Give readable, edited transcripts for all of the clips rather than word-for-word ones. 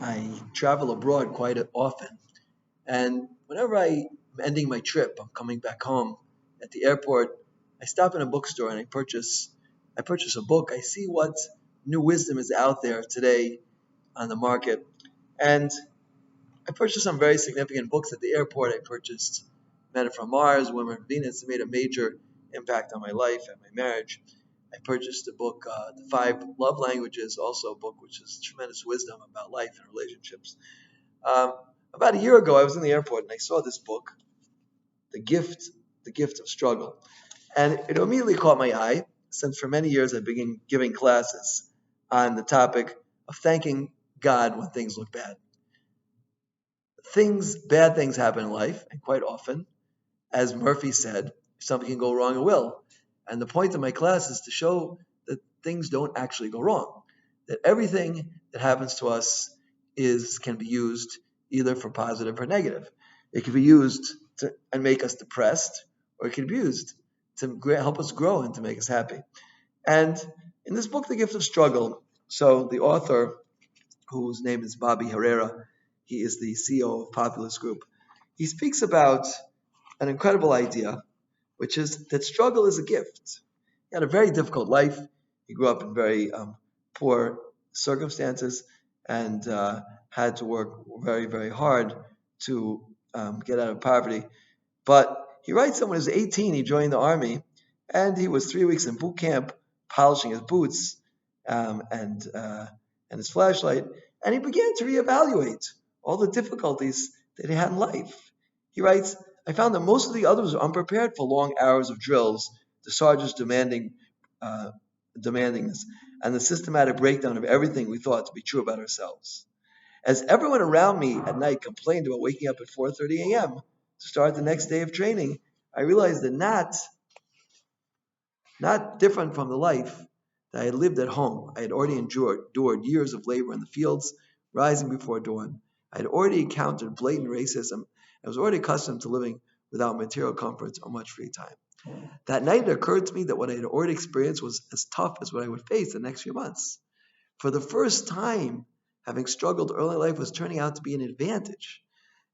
I travel abroad quite often, and whenever I'm ending my trip, I'm coming back home at the airport. I stop in a bookstore and I purchase a book. I see what new wisdom is out there today on the market, and I purchased some very significant books at the airport. I purchased Men Are from Mars, Women Are from Venus. It made a major impact on my life and my marriage. I purchased a book, The Five Love Languages, also a book which is tremendous wisdom about life and relationships. Um, about a year ago, I was in the airport and I saw this book, The Gift, The Gift of Struggle. And it immediately caught my eye, since for many years I've been giving classes on the topic of thanking God when things look bad. Bad things happen in life, and quite often, as Murphy said, something can go wrong, it will. And the point of my class is to show that things don't actually go wrong, that everything that happens to us can be used either for positive or negative. It can be used to and make us depressed, or it can be used to help us grow and to make us happy. And in this book, The Gift of Struggle, so the author, whose name is Bobby Herrera, he is the CEO of Populous Group. He speaks about an incredible idea, which is that struggle is a gift. He had a very difficult life. He grew up in very poor circumstances and had to work very, very hard to get out of poverty. But he writes that when he was 18, he joined the army, and he was 3 weeks in boot camp, polishing his boots and his flashlight, and he began to reevaluate all the difficulties that he had in life. He writes, I found that most of the others were unprepared for long hours of drills, the sergeants demanding this, and the systematic breakdown of everything we thought to be true about ourselves. As everyone around me at night complained about waking up at 4:30 a.m. to start the next day of training, I realized that not different from the life that I had lived at home. I had already endured years of labor in the fields, rising before dawn. I had already encountered blatant racism. I was already accustomed to living without material comforts or much free time. That night it occurred to me that what I had already experienced was as tough as what I would face the next few months. For the first time, having struggled early in life was turning out to be an advantage.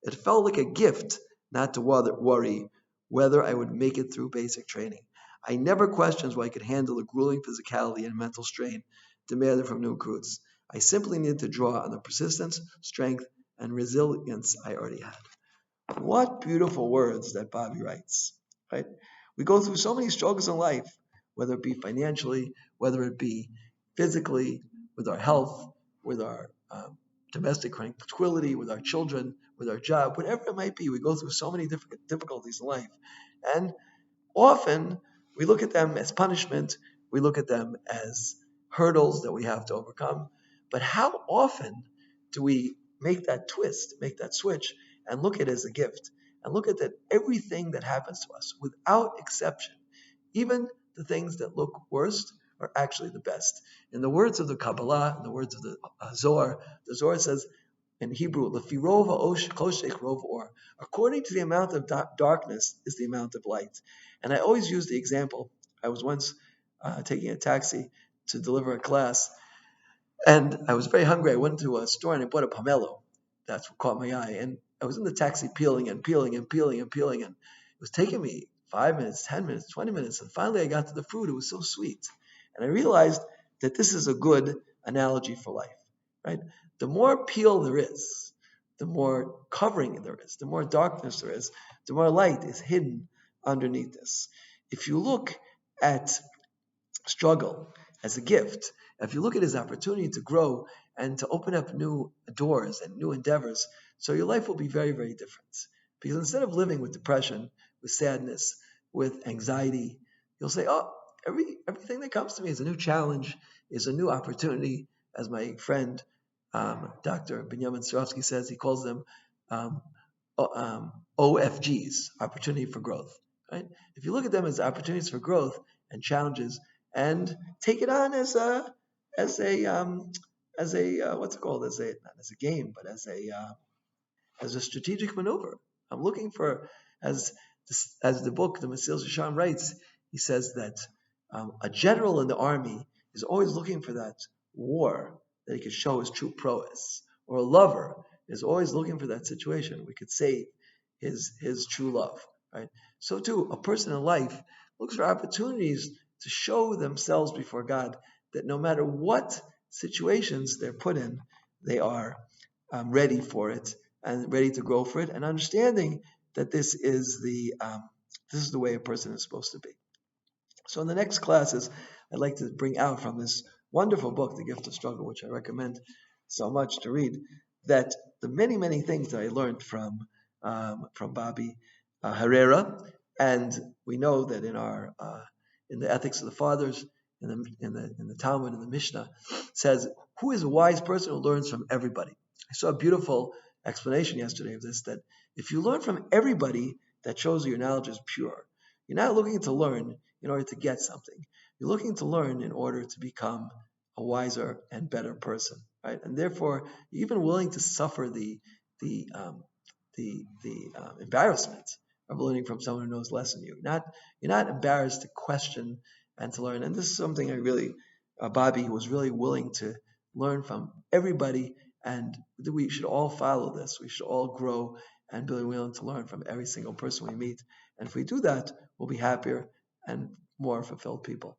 It felt like a gift not to worry whether I would make it through basic training. I never questioned whether I could handle the grueling physicality and mental strain demanded from new recruits. I simply needed to draw on the persistence, strength, and resilience I already had. What beautiful words that Bobby writes, right? We go through so many struggles in life, whether it be financially, whether it be physically, with our health, with our domestic tranquility, with our children, with our job, whatever it might be. We go through so many different difficulties in life. And often we look at them as punishment, we look at them as hurdles that we have to overcome. But how often do we make that twist, make that switch, and look at it as a gift? And look at that everything that happens to us, without exception, even the things that look worst, are actually the best. In the words of the Kabbalah, in the words of the Zohar says in Hebrew, according to the amount of darkness is the amount of light. And I always use the example. I was once taking a taxi to deliver a class, and I was very hungry. I went to a store and I bought a pomelo. That's what caught my eye. And I was in the taxi peeling and peeling and peeling and peeling. And it was taking me 5 minutes, 10 minutes, 20 minutes. And finally I got to the fruit. It was so sweet. And I realized that this is a good analogy for life, right? The more peel there is, the more covering there is, the more darkness there is, the more light is hidden underneath this. If you look at struggle as a gift, if you look at it as an opportunity to grow and to open up new doors and new endeavors, so your life will be very, very different. Because instead of living with depression, with sadness, with anxiety, you'll say, oh, everything that comes to me is a new challenge, is a new opportunity. As my friend, Dr. Benjamin Starofsky says, he calls them OFGs, opportunity for growth. Right? If you look at them as opportunities for growth and challenges, and take it on as a what's it called, not as a game, but as a strategic maneuver. I'm looking for, as the book, the Masil Shisham writes, he says that a general in the army is always looking for that war that he can show his true prowess, or a lover is always looking for that situation we could save his true love, right? So too, a person in life looks for opportunities to show themselves before God that no matter what situations they're put in, they are ready for it and ready to grow for it, and understanding that this is the way a person is supposed to be. So in the next classes, I'd like to bring out from this wonderful book, The Gift of Struggle, which I recommend so much to read, that the many things that I learned from Bobby Herrera, and we know that in the Ethics of the Fathers, in the Talmud, in the Mishnah, says, "Who is a wise person who learns from everybody?" I saw a beautiful explanation yesterday of this, that if you learn from everybody, that shows your knowledge is pure. You're not looking to learn in order to get something. You're looking to learn in order to become a wiser and better person, right? And therefore, you're even willing to suffer the embarrassment of learning from someone who knows less than you. You're not embarrassed to question and to learn. And this is something I really, Bobby was really willing to learn from everybody, and we should all follow this. We should all grow and be willing to learn from every single person we meet. And if we do that, we'll be happier and more fulfilled people.